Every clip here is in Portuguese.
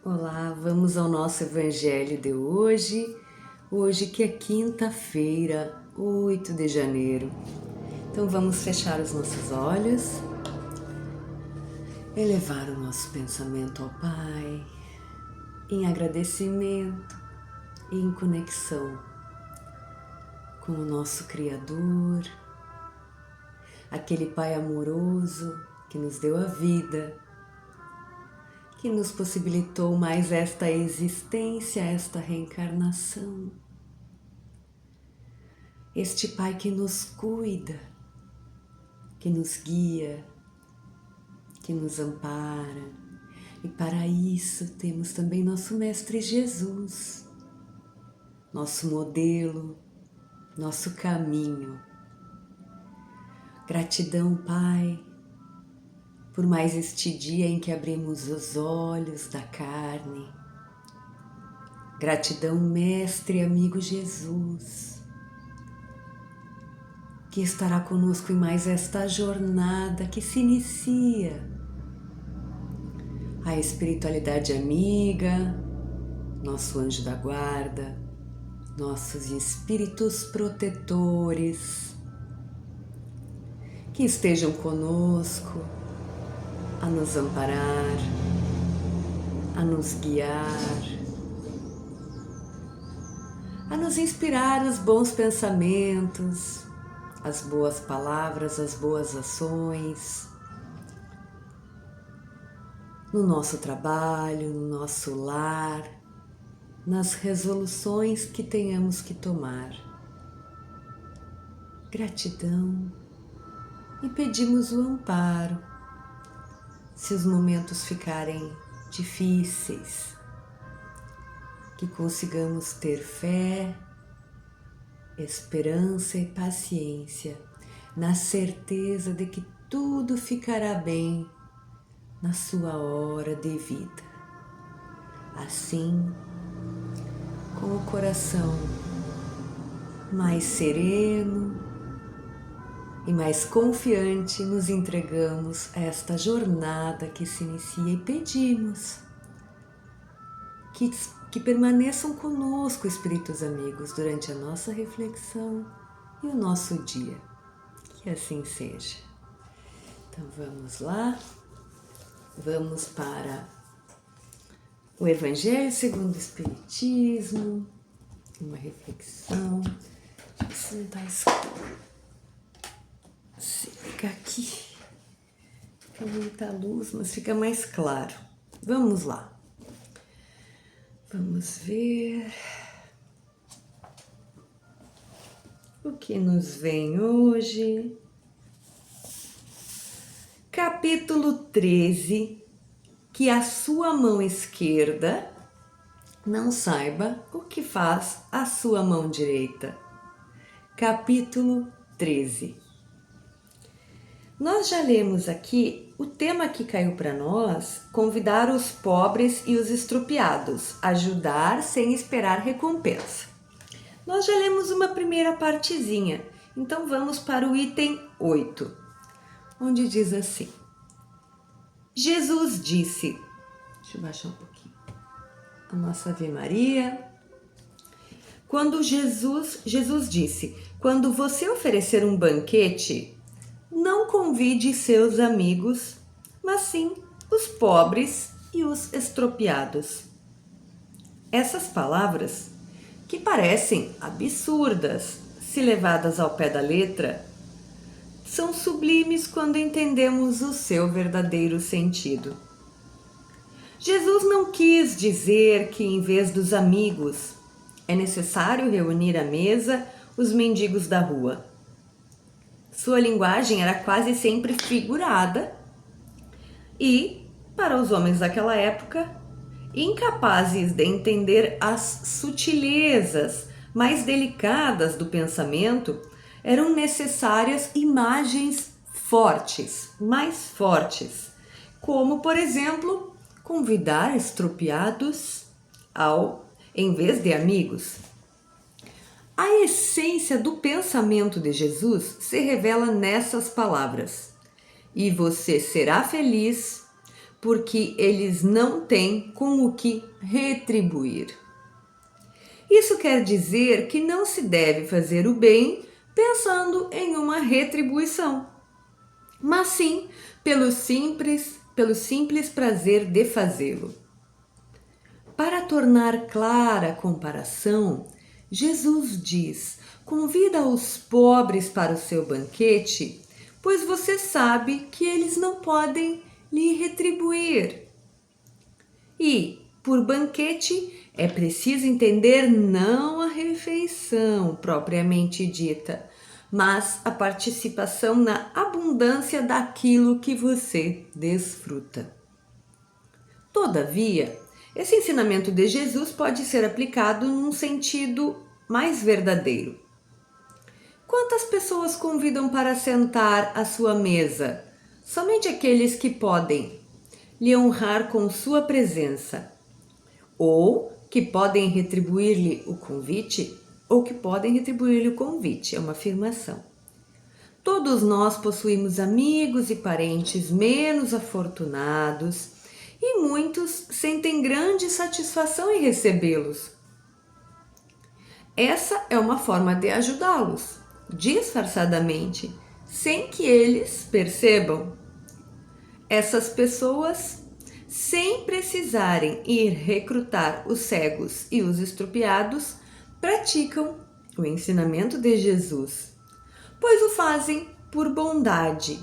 Olá, vamos ao nosso evangelho de hoje. Hoje que é quinta-feira, 8 de janeiro. Então vamos fechar os nossos olhos, elevar o nosso pensamento ao Pai, em agradecimento e em conexão com o nosso Criador, aquele Pai amoroso que nos deu a vida, que nos possibilitou mais esta existência, esta reencarnação. Este Pai que nos cuida, que nos guia, que nos ampara. E para isso temos também nosso Mestre Jesus, nosso modelo, nosso caminho. Gratidão, Pai, por mais este dia em que abrimos os olhos da carne. Gratidão, Mestre e amigo Jesus, que estará conosco em mais esta jornada que se inicia. A espiritualidade amiga, nosso anjo da guarda, nossos espíritos protetores, que estejam conosco, a nos amparar, a nos guiar, a nos inspirar os bons pensamentos, as boas palavras, as boas ações, no nosso trabalho, no nosso lar, nas resoluções que tenhamos que tomar. Gratidão e pedimos o amparo. Se os momentos ficarem difíceis, que consigamos ter fé, esperança e paciência, na certeza de que tudo ficará bem na sua hora devida. Assim, com o coração mais sereno e mais confiante, nos entregamos a esta jornada que se inicia e pedimos que permaneçam conosco, espíritos amigos, durante a nossa reflexão e o nosso dia. Que assim seja. Então vamos lá, vamos para o Evangelho segundo o Espiritismo, uma reflexão. Deixa eu ver se não está escuro. Se fica aqui, fica muita luz, mas fica mais claro. Vamos lá. Vamos ver o que nos vem hoje. Capítulo 13. Que a sua mão esquerda não saiba o que faz a sua mão direita. Capítulo 13. Nós já lemos aqui o tema que caiu para nós: convidar os pobres e os estrupiados, ajudar sem esperar recompensa. Nós já lemos uma primeira partezinha, então vamos para o item 8, onde diz assim: Jesus disse, deixa eu baixar um pouquinho a nossa Ave Maria. Quando Jesus disse: quando você oferecer um banquete, não convide seus amigos, mas sim os pobres e os estropiados. Essas palavras, que parecem absurdas se levadas ao pé da letra, são sublimes quando entendemos o seu verdadeiro sentido. Jesus não quis dizer que, em vez dos amigos, é necessário reunir à mesa os mendigos da rua. Sua linguagem era quase sempre figurada e, para os homens daquela época, incapazes de entender as sutilezas mais delicadas do pensamento, eram necessárias imagens fortes, mais fortes, como, por exemplo, convidar estropiados em vez de amigos. A essência do pensamento de Jesus se revela nessas palavras: e você será feliz porque eles não têm com o que retribuir. Isso quer dizer que não se deve fazer o bem pensando em uma retribuição, mas sim pelo simples prazer de fazê-lo. Para tornar clara a comparação, Jesus diz: convida os pobres para o seu banquete, pois você sabe que eles não podem lhe retribuir. E, por banquete, é preciso entender não a refeição propriamente dita, mas a participação na abundância daquilo que você desfruta. Todavia, esse ensinamento de Jesus pode ser aplicado num sentido mais verdadeiro. Quantas pessoas convidam para sentar à sua mesa? Somente aqueles que podem lhe honrar com sua presença, ou que podem retribuir-lhe o convite, é uma afirmação. Todos nós possuímos amigos e parentes menos afortunados e muitos sentem grande satisfação em recebê-los. Essa é uma forma de ajudá-los, disfarçadamente, sem que eles percebam. Essas pessoas, sem precisarem ir recrutar os cegos e os estrupiados, praticam o ensinamento de Jesus, pois o fazem por bondade,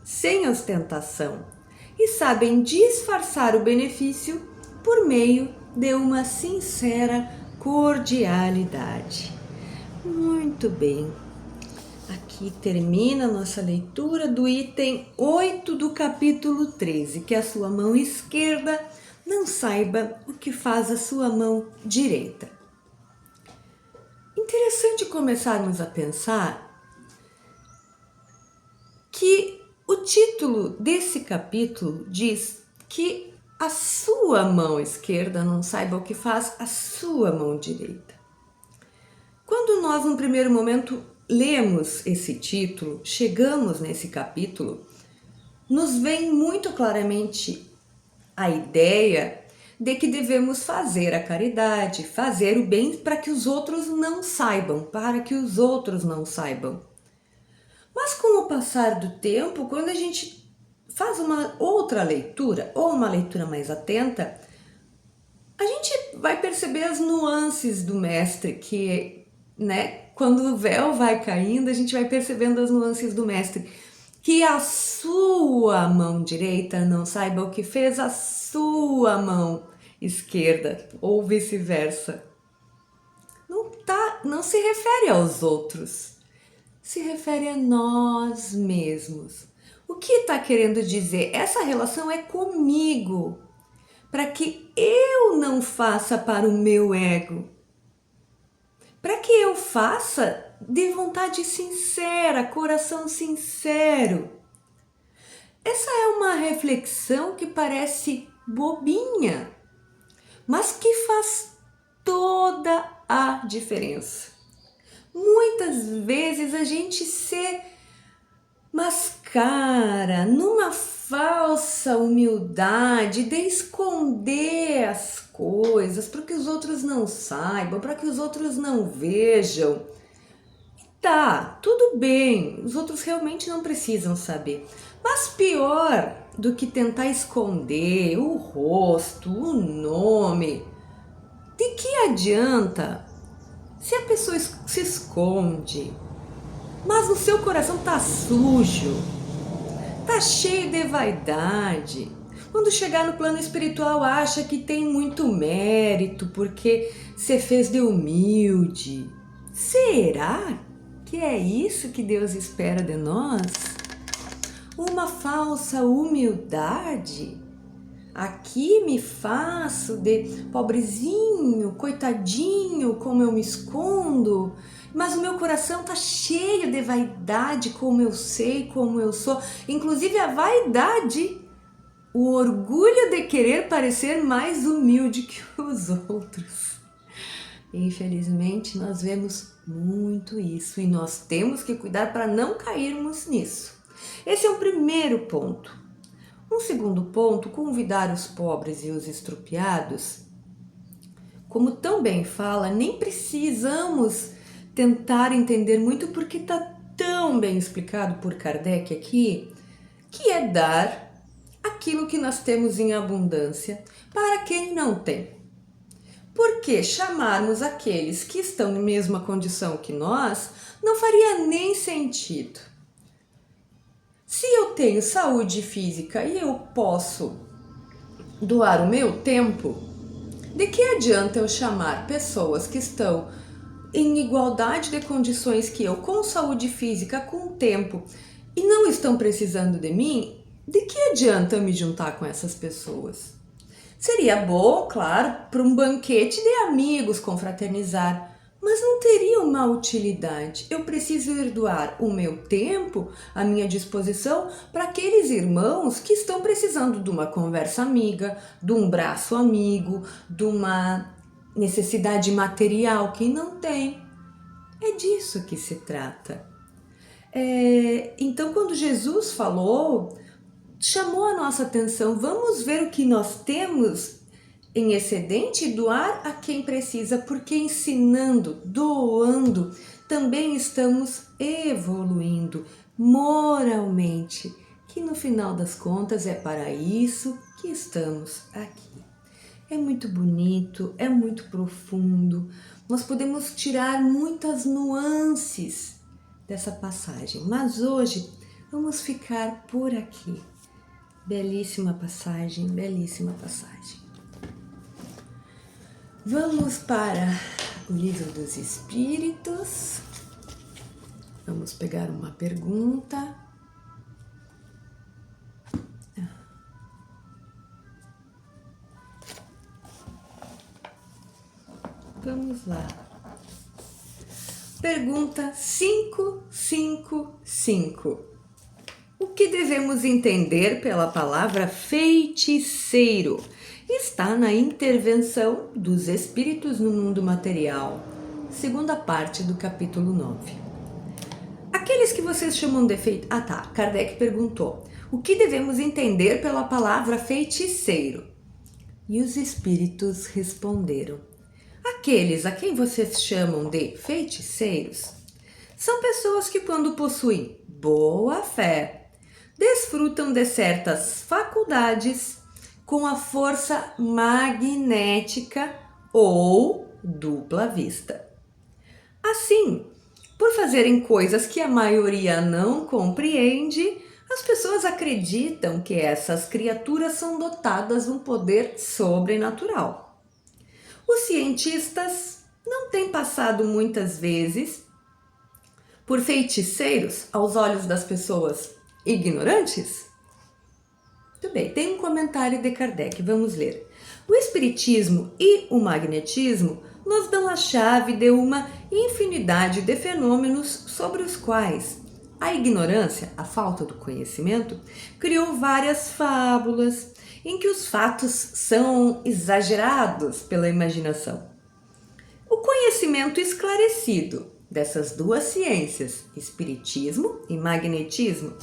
sem ostentação, e sabem disfarçar o benefício por meio de uma sincera cordialidade. Muito bem. Aqui termina a nossa leitura do item 8 do capítulo 13, que a sua mão esquerda não saiba o que faz a sua mão direita. Interessante começarmos a pensar que o título desse capítulo diz que a sua mão esquerda não saiba o que faz a sua mão direita. Quando nós, num primeiro momento, lemos esse título, chegamos nesse capítulo, nos vem muito claramente a ideia de que devemos fazer a caridade, fazer o bem para que os outros não saibam, Mas com o passar do tempo, quando a gente faz uma outra leitura, ou uma leitura mais atenta, a gente vai perceber as nuances do mestre, que, quando o véu vai caindo, a gente vai percebendo as nuances do mestre. Que a sua mão direita não saiba o que fez a sua mão esquerda, ou vice-versa. Não se refere aos outros, se refere a nós mesmos. O que está querendo dizer? Essa relação é comigo, para que eu não faça para o meu ego, para que eu faça de vontade sincera, coração sincero. Essa é uma reflexão que parece bobinha, mas que faz toda a diferença. Muitas vezes a gente se mascara numa falsa humildade de esconder as coisas para que os outros não saibam, para que os outros não vejam. Tá, tudo bem, os outros realmente não precisam saber. Mas pior do que tentar esconder o rosto, o nome, de que adianta se a pessoa se esconde, mas o seu coração tá sujo, tá cheio de vaidade. Quando chegar no plano espiritual acha que tem muito mérito porque você fez de humilde. Será que é isso que Deus espera de nós? Uma falsa humildade? Aqui me faço de pobrezinho, coitadinho, como eu me escondo, mas o meu coração tá cheio de vaidade, como eu sei, como eu sou. Inclusive a vaidade, o orgulho de querer parecer mais humilde que os outros. Infelizmente, nós vemos muito isso e nós temos que cuidar para não cairmos nisso. Esse é o primeiro ponto. Um segundo ponto, convidar os pobres e os estrupiados. Como tão bem fala, nem precisamos tentar entender muito porque está tão bem explicado por Kardec aqui, que é dar aquilo que nós temos em abundância para quem não tem. Porque chamarmos aqueles que estão na mesma condição que nós não faria nem sentido. Se eu tenho saúde física e eu posso doar o meu tempo, de que adianta eu chamar pessoas que estão em igualdade de condições que eu, com saúde física, com tempo, e não estão precisando de mim? De que adianta eu me juntar com essas pessoas? Seria bom, claro, para um banquete de amigos confraternizar, mas não teria uma utilidade. Eu preciso ir doar o meu tempo, a minha disposição, para aqueles irmãos que estão precisando de uma conversa amiga, de um braço amigo, de uma necessidade material que não tem. É disso que se trata. Então, quando Jesus falou, chamou a nossa atenção, vamos ver o que nós temos em excedente e doar a quem precisa, porque ensinando, doando, também estamos evoluindo moralmente, que no final das contas é para isso que estamos aqui. É muito bonito, é muito profundo, nós podemos tirar muitas nuances dessa passagem, mas hoje vamos ficar por aqui. Belíssima passagem, belíssima passagem. Vamos para o Livro dos Espíritos. Vamos pegar uma pergunta. Vamos lá. Pergunta 555. O que devemos entender pela palavra feiticeiro? Está na intervenção dos espíritos no mundo material, segunda parte do capítulo 9. Aqueles que vocês chamam de feiticeiro... Kardec perguntou, o que devemos entender pela palavra feiticeiro? E os espíritos responderam, aqueles a quem vocês chamam de feiticeiros são pessoas que, quando possuem boa fé, desfrutam de certas faculdades com a força magnética ou dupla vista. Assim, por fazerem coisas que a maioria não compreende, as pessoas acreditam que essas criaturas são dotadas de um poder sobrenatural. Os cientistas não têm passado muitas vezes por feiticeiros aos olhos das pessoas ignorantes? Muito bem, tem um comentário de Kardec, vamos ler. O espiritismo e o magnetismo nos dão a chave de uma infinidade de fenômenos sobre os quais a ignorância, a falta do conhecimento, criou várias fábulas em que os fatos são exagerados pela imaginação. O conhecimento esclarecido dessas duas ciências, espiritismo e magnetismo,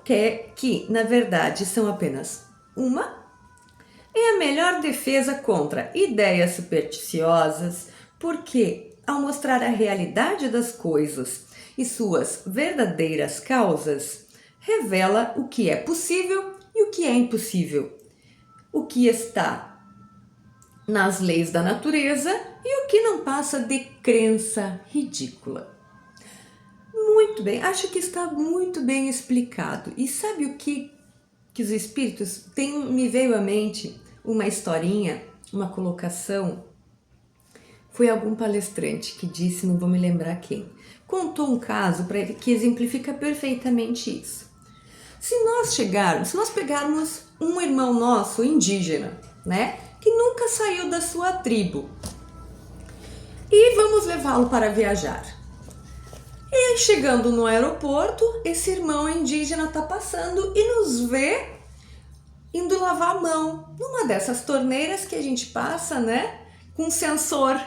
que na verdade são apenas uma, é a melhor defesa contra ideias supersticiosas, porque ao mostrar a realidade das coisas e suas verdadeiras causas, revela o que é possível e o que é impossível, o que está nas leis da natureza e o que não passa de crença ridícula. Muito bem, acho que está muito bem explicado. E sabe o que os espíritos me veio à mente uma historinha, uma colocação. Foi algum palestrante que disse, não vou me lembrar quem, contou um caso para ele que exemplifica perfeitamente isso. Se nós pegarmos um irmão nosso indígena, né, que nunca saiu da sua tribo, e vamos levá-lo para viajar. E chegando no aeroporto, esse irmão indígena está passando e nos vê indo lavar a mão numa dessas torneiras que a gente passa, né, com sensor,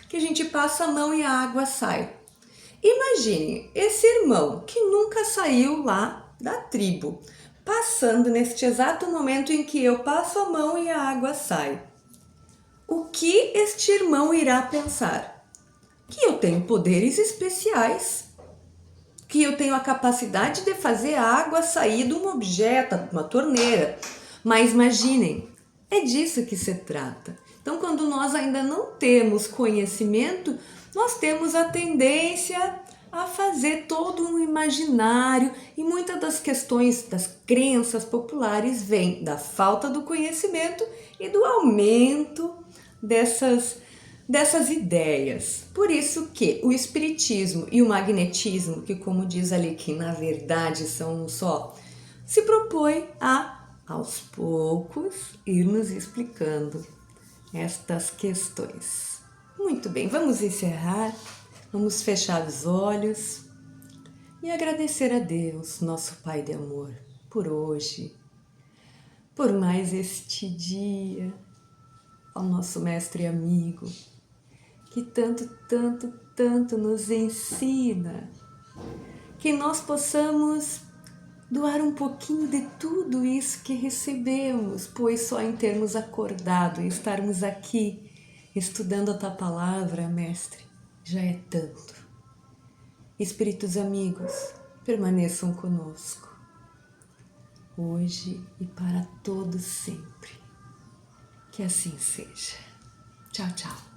que a gente passa a mão e a água sai. Imagine esse irmão que nunca saiu lá da tribo, passando neste exato momento em que eu passo a mão e a água sai, o que este irmão irá pensar? Que eu tenho poderes especiais, que eu tenho a capacidade de fazer a água sair de um objeto, de uma torneira. Mas imaginem, é disso que se trata. Então, quando nós ainda não temos conhecimento, nós temos a tendência a fazer todo um imaginário, e muitas das questões das crenças populares vêm da falta do conhecimento e do aumento dessas ideias. Por isso que o espiritismo e o magnetismo, que como diz ali que na verdade são um só, se propõe a, aos poucos, ir nos explicando estas questões. Muito bem, vamos encerrar, vamos fechar os olhos e agradecer a Deus, nosso Pai de amor, por hoje, por mais este dia, ao nosso mestre e amigo, que tanto, tanto, tanto nos ensina, que nós possamos doar um pouquinho de tudo isso que recebemos, pois só em termos acordado e estarmos aqui estudando a tua palavra, mestre, já é tanto. Espíritos amigos, permaneçam conosco, hoje e para todos sempre. Que assim seja. Tchau, tchau.